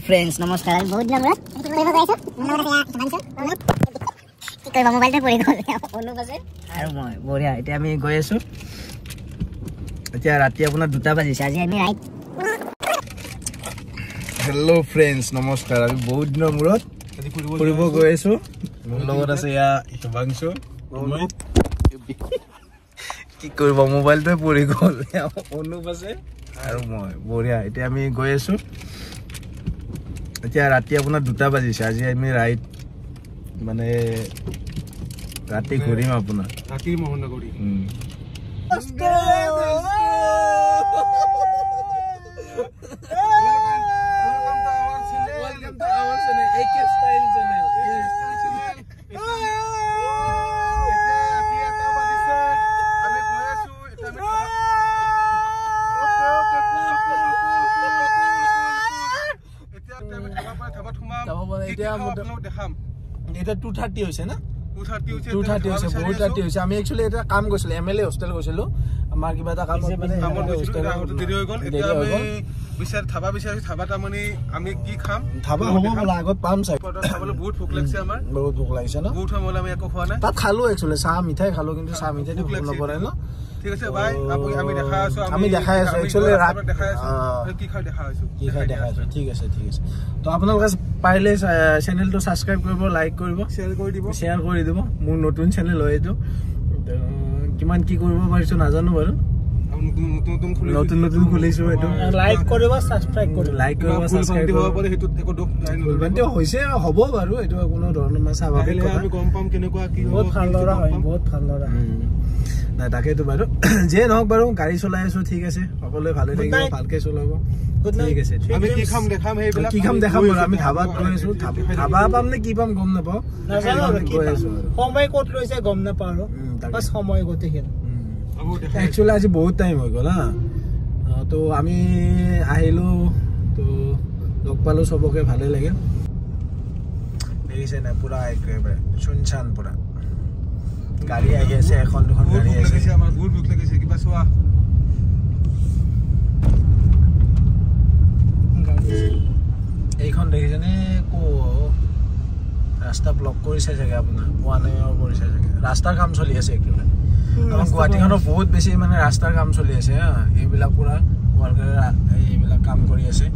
friends नमस्कार আমি বহুত দিনৰ মূৰত কৰিব গৈছো কি কৰিবা মোবাইলতে পৰি গ'ল অনুপ আছে আৰু মই বঢ়িয়া এতিয়া আমি গৈ আছো এতিয়া ৰাতি আপোনাৰ 2টা বাজিছে আজি আমি ৰাইট हेलो फ्रेंड्स नमस्कार আমি বহুত দিনৰ মূৰত ফুৰিব গৈ আছো মোৰ লগত আছে ইয়া হিমাংশু কি কৰিবা মোবাইলতে পৰি গ'ল অনুপ আছে আৰু মই বঢ়িয়া এতিয়া আমি গৈ আছো এতিয়া ৰাতি আপোনাৰ 2টা বাজিছে আজি আমি ৰাইট মানে ৰাতি ঘূৰিম আপোনাৰ ৰাতিৰ মোহন নগৰী এটা 2:30 হৈছে না 2:30 হৈছে বহুত ৰাতি হৈছে আমি একচুয়ালি এটা কাম গৈছিল এমএলএ হোস্টেল গৈছিল আমাৰ কিবা এটা কাম মানে হোস্টেল দেৰি হৈ গ'ল এতিয়া আমি বিচাৰ থাবা বিচাৰি থাবাটা মানে আমি কি খাম থাবা হ'ব বলা আগত পাম চাই খাবলৈ বহুত ভোক লাগিছে আমাৰ বহুত ভোক লাগিছে না বহুত সময় আমি একো খোৱা নাই তাত খালো একচুয়ালি চাহ মিঠাই খালো কিন্তু চাহ মিঠাই ভোক নপৰে ন ঠিক আছে ভাই আমি দেখাই আছো একচুয়ালি ৰাত দেখাই আছো কি খাই দেখাই আছো ঠিক আছে তো আপোনালোকে পাৰিলে চেনেলটো সাবস্ক্ৰাইব কৰিব লাইক কৰিব শেয়াৰ কৰি দিব মোৰ নতুন চেনেল হয় এইটো কিমান কি কৰিব পাৰিছো নাজানো বাৰু নতুন খুলিছো এইটো লাইক কৰিব সাবস্ক্ৰাইব দিব পাৰে হেতু একো দুখ নাই নলবান্তে হৈছে হ'ব বাৰু এইটো কোনো ধৰণৰ স্বাভাৱিক কথা আমি গম পাম কেনেকুৱা কি বহুত ভাল লৰা হয় বহুত ভাল লৰা না তাকেতো বাৰু যে নহক বাৰু গাড়ী চলাই আছো ঠিক আছে সকলোৱে ভালে থাকিব ভালকে চলাব ঠিক আছে আমি কি খাম দেখাম হেইবিলাক কি খাম দেখাম আমি ধাবাত গৈ আছো ধাবা পাম নে কি পাম গম নাপাও নাজানো গৈ আছো সময় কত লৈছে গম নাপাও বাস সময় গতে খেল একচুয়ালি আজি বহুত টাইম হৈ গ'ল হা তো আমি আহিলো তো লগ পালো সবকে ভালে লাগে দেখিছে না পুরা একেবাৰে শুনশান পুৰা গাড়ী আহি আছে এখন দুখন গাড়ী আছে আমাৰ বহুত ভোক লাগিছে কিবা চোৱা এইখন দেখিছেনে কো ৰাস্তা ব্লক কৰিছে জায়গা আপোনাৰ ওয়ানৰ কৰিছে জায়গা ৰাস্তাৰ কাম চলি আছে একচুয়ালি আমাৰ গুৱাহাটীখনৰ বহুত বেছি মানে ৰাস্তাৰ কাম চলি আছে হা এইবিলাক পুৰা ওয়াৰ্কাৰ এইবিলাক কাম কৰি আছে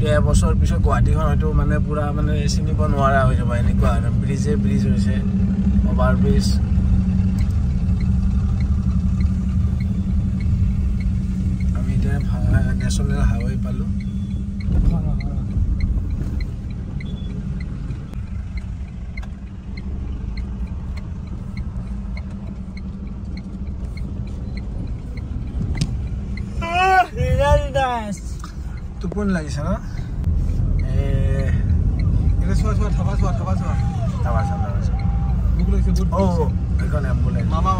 এতিয়া এবছৰ পিছত গুৱাহাটীখন হয়তো মানে পুৰা মানে চিনিব নোৱাৰা হৈ যাব এনেকুৱা আৰু ব্ৰিজ হৈছে অভাৰ ব্ৰিজ আমি এতিয়া নেশ্যনেল হাইৱে পালো টোপনি লাগিছে ন এটা চোৱা থাবা ভোক লাগিছে বহুত এখন এম্বুলেন্স মামা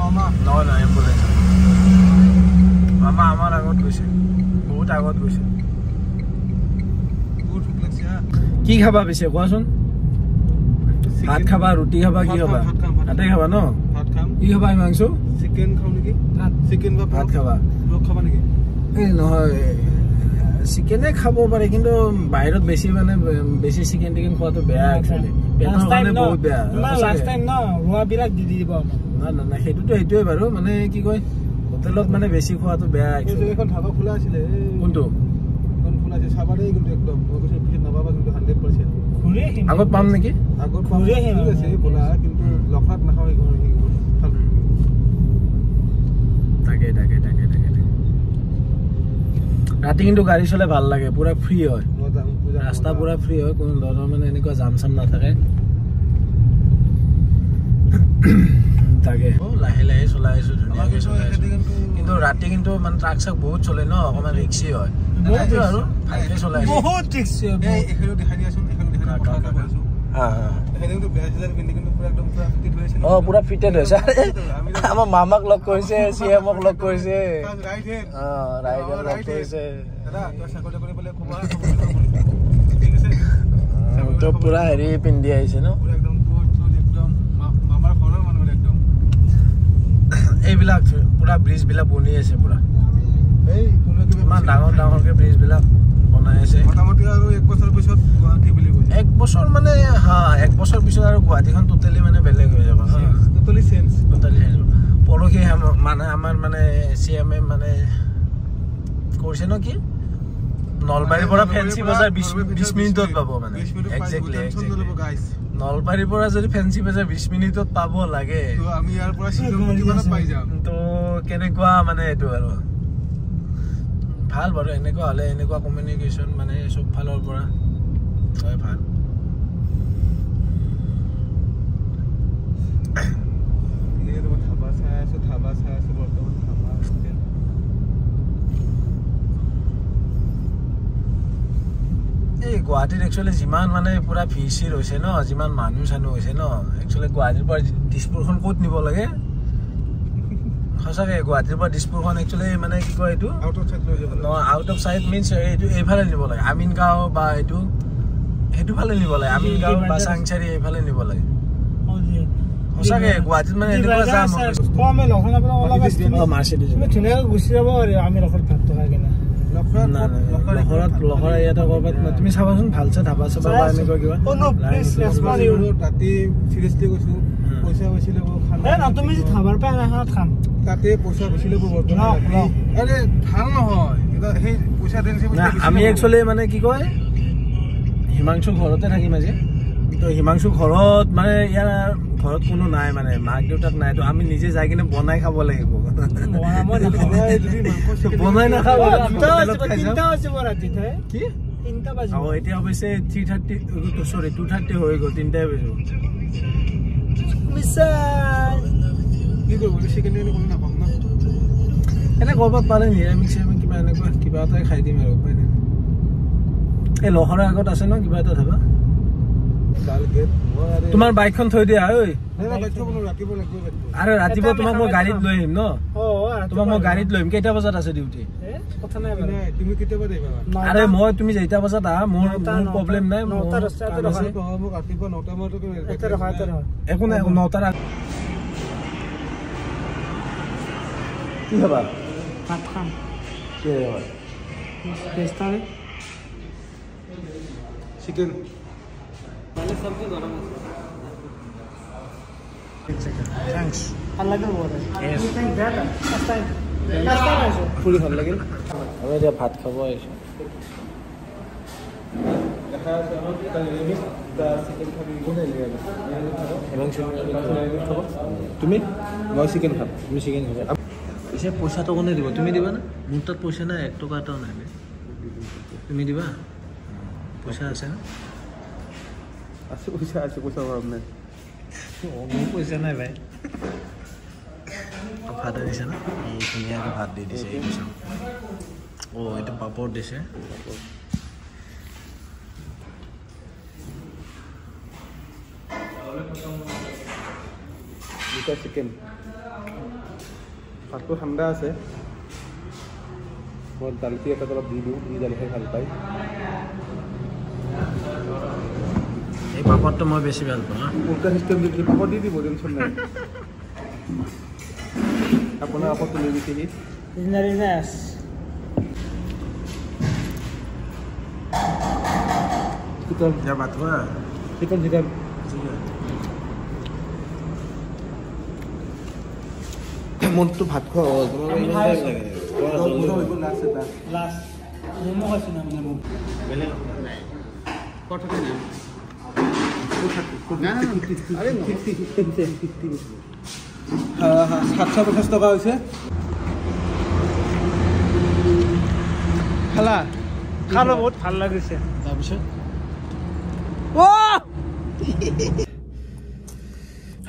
নহয় এম্বুলেন্স মামা আমাৰ আগত গৈছে বহুত আগত গৈছে বহুত ভোক লাগিছে কি খাবা পিছে কোৱাচোন ভাত খাবা ৰুটি খাবা কি খাবা ভাতে খাবা ন ভাত খাম কি খাবা মাংস চিকেন খাও নেকি চিকেন বা ভাত খাবা লোক খাবা নেকি এই নহয় চিকেনে খাব পাৰে কিন্তু বাহিৰত বেছি মানে বেছি চিকেন টিকেন খোৱাটো বেয়া একচুয়ালি পেটৰ কাৰণে বহুত বেয়া লাষ্ট টাইম ন ৰোৱা বিৰাক দি দিব না সেইটোৱে বাৰু মানে কি কয় হোটেলত মানে বেছি খোৱাটো বেয়া একচুয়ালি এখন ধাবা খোলা আছিল কোনটো কোন খোলা আছে সাবাৰে কিন্তু একদম কৈছে পিছত নাপাবা কিন্তু 100% আগত পাম নেকি আগত পাম আছে বলা কিন্তু লখাত নাখাও তাকে ৰাতি কিন্তু গাড়ী চলে ভাল লাগে পুৰা ফ্ৰী হয় ৰাস্তা পুৰা ফ্ৰী হয় কোনো ধৰণৰ মানে এনেকুৱা জাম চাম নাথাকে তাকে লাহে চলাই আছো ধুনীয়াকে চলাই আছো কিন্তু ৰাতি কিন্তু মানে ট্ৰাক চাক বহুত চলে ন অকমান ৰিক্সি হয় বহুত আৰু ভালকে চলাই আছো বহুত ৰিক্সি হয় এখনো দেখাই দিয়াচোন এখনো দেখাই দিয়াচোন এখনো বেয়াছিলাৰ পিন্ধি কিন্তু পুৰা একদম পুৰা ফিট হৈছে পুৰা ফিটেড হৈছে আমাৰ মামাক লগ কৰিছে সিএমক লগ কৰিছে ৰাইডাৰ লগ কৰিছে দাদা তো চাকৰি কৰি পেলে খবৰ ঠিক আছে তো পুৰা হেৰি পিন্ধি আহিছে ন একদম একদম মামাৰ ঘৰৰ মানুহ একদম এইবিলাক পুৰা ব্ৰিজ বিলাক বনি আছে পুৰা এই ইমান ডাঙৰ ডাঙৰকে ব্ৰিজ বিলাক বনাই আছে মোটামুটি আৰু 1 বছৰ পিছত গুৱাহাটী বুলি কৈছে 1 বছৰ মানে হা 1 বছৰ পিছত আৰু গুৱাহাটীখন টোটালি মানে বেলেগ হৈ যাব টোটালি চেঞ্জ পৰহি মানে আমাৰ মানে CMA মানে কৰিছে ন কি নলবাৰীৰ পৰা ফেন্সি বজাৰ 20 মিনিটত পাব মানে এক্স্যাক্টলি নলবাৰীৰ পৰা যদি ফেন্সি বজাৰ 20 মিনিটত পাব লাগে তো আমি ইয়াৰ পৰা শিলং কিমানত পাই যাম তো কেনেকুৱা মানে এটো আৰু ভাল বাৰু এনেকুৱা হলে এনেকুৱা কমিউনিকেশ্যন মানে সব ফালৰ পৰা হয় ভাল এই গুৱাহাটীত একচুৱেলি যিমান মানে পুৰা ভিৰ হৈছে ন যিমান মানুহ চানু হৈছে ন একচুৱেলি গুৱাহাটীৰ পৰা দিছপুৰখন ক'ত নিব লাগে সঁচাকে গুৱাহাটীৰ পৰা দিছপুৰখন একচুৱেলি মানে কি কয় এইটো আউট অফ সাইড মিন্স এইটো এইফালে নিব লাগে আমিনগাঁও বা এইটো সেইটো ফালে নিব লাগে আমিনগাঁও বা চাংচাৰি এইফালে নিব লাগে সঁচাকে গুৱাহাটীত মানে এনেকুৱা যাম আমি লখন আপোনাৰ ওলা মাৰ্চিডিজ তুমি ধুনীয়াকৈ গুচি যাব আৰু আমি লখত ভাত খাই কিনে লখৰা ইয়াতে কৰবাত তুমি চাবাচোন ভালছে ধাবা চাবা বা এনেকুৱা কিবা তাতে চিৰিয়াছলি কৈছো পইচা বেছি ল'ব খানা তুমি যে ধাবাৰ পৰা আনা খাম তাতে পইচা বেছি ল'ব আৰে ভাল নহয় এটা সেই পইচা দেন আমি একচুৱেলি মানে কি কয় হিমাংশু ঘৰতে থাকিম আজি তো হিমাংশু ঘৰত মানে ইয়াৰ ঘৰত কোনো নাই মানে মাক দেউতাক নাই তো আমি নিজে যাই কিনে বনাই খাব লাগিব বনাই নাখাব এতিয়া অৱশ্যে 2:30 হৈ গ'ল 3টাই বাজিব কি কৰিব চিকেন কোনো নাপাম ন এনে কৰবাত পালে নিৰামিষ কিবা এনেকুৱা কিবা এটাই খাই দিম আৰু উপায় নাই এই লখৰাৰ আগত আছে ন কিবা এটা ধাবা তোমাৰ বাইকখন থৈ দিয়া ঐ আৰে ৰাতিপুৱা তোমাক মই গাড়ীত লৈ আহিম ন তোমাক মই গাড়ীত লৈ আহিম কেইটা বজাত আছে ডিউটি তুমি কেতিয়াবা আৰে মই তুমি যেইটা বজাত আহা মোৰ প্ৰব্লেম নাই একো নাই 9টাৰ কি খাবা ভাত খাম চিকেন सब्जी गरम थैंक्स अल्लाह का बोल है yes thank that first time पूरी ভাল লাগিল আমি এতিয়া ভাত খাব আইছো দেখা আছে আমাৰ নিৰামিষ দা চিকেন খাবি কোনে লৈ আনি এবং তুমি মই চিকেন খাম তুমি চিকেন খাবা পিছে পইচাটো কোনে দিব তুমি দিবা না মোৰ তাত পইচা নাই 1 টকা এটাও নাই তুমি দিবা পইচা আছে না পইচা অভাৱ নাই পইচা নাই ভাই ভাত দিছে না ধুনীয়াকৈ ভাত দি দিছে এই পইচা এইটো পাপৰ দিছে দুটা চিকেন ভাতটো ঠাণ্ডা আছে মই দালিটো এটা অলপ দি দিওঁ দি দালি খাই ভাল পায় এই পাপৰটো মই বেছি ভাল পাওঁ উল্টা চিষ্টেম দি পাপৰ দি দিব টেনশ্যন নাই আপোনাৰ আপত্তি লৈ গৈছেহি যা ভাত খোৱা চিকেন চিকেন মনটো ভাত খোৱা $750 টকা হৈছে খালা খালো বহুত ভাল লাগিছে তাৰপিছত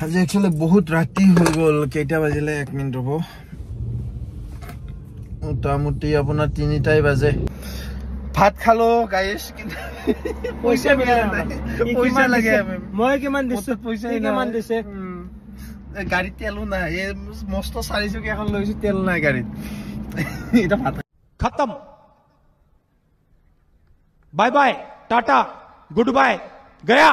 আজি একচুৱেলি বহুত ৰাতি হৈ গ'ল কেইটা বাজিলে 1 মিনিট ৰ'ব মোটামুটি আপোনাৰ 3টাই বাজে ভাত খালো গাইছ পইচা পইচা লাগে মই কিমান দিছো পইচা কিমান দিছে গাড়ীত তেলো নাই এই মস্ত 4 চকীয়াখন লৈছো তেল নাই গাড়ীত এটা ভাত खत्म bye bye tata goodbye गया